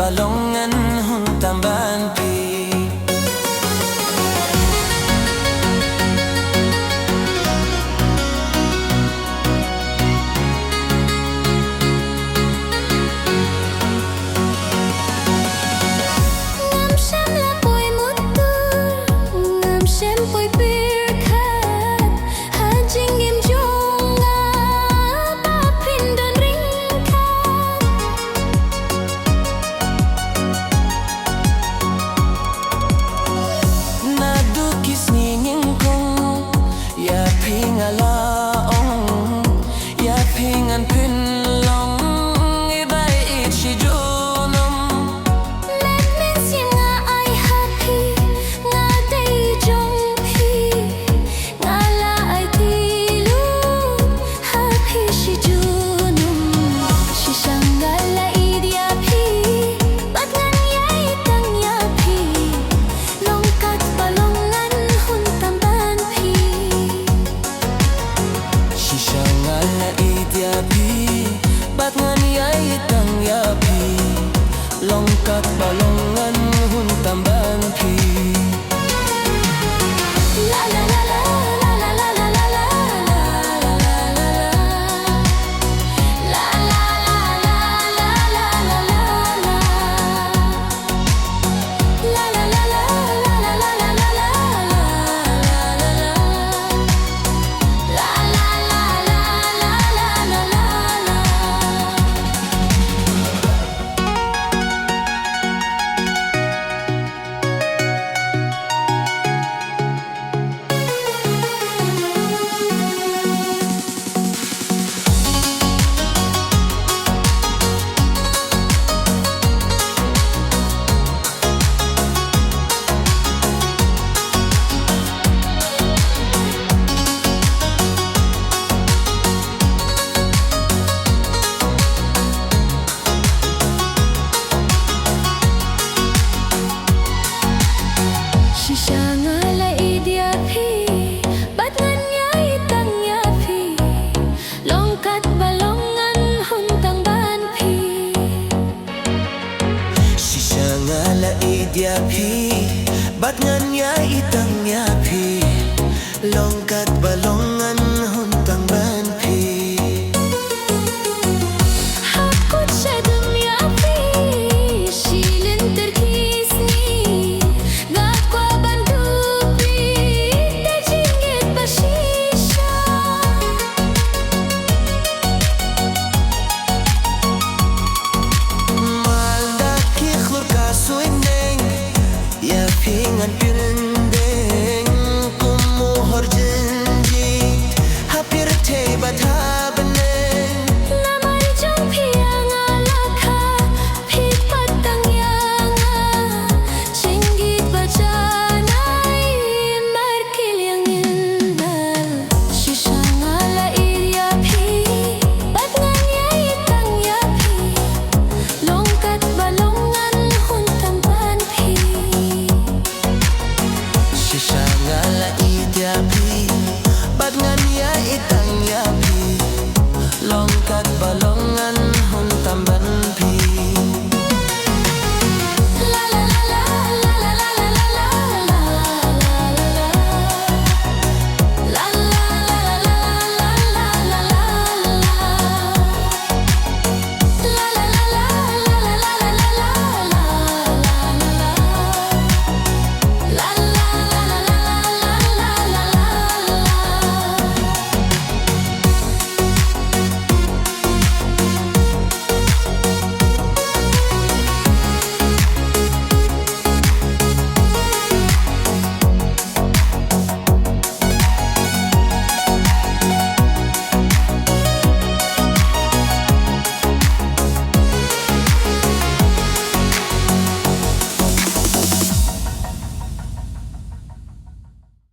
balongan hun tambahan pi. Longkat balongan hun tambahan pi. La la la la la la la la la la la la Shisha ngala Ieid ya phi, bat ngan Ieid tang ya phi, longkat balongan hun tambahan pi. Shisha ngala Ieid ya phi, bat ngan Ieid tang ya phi, longkat balongan hun tambahan pi. Pingan piring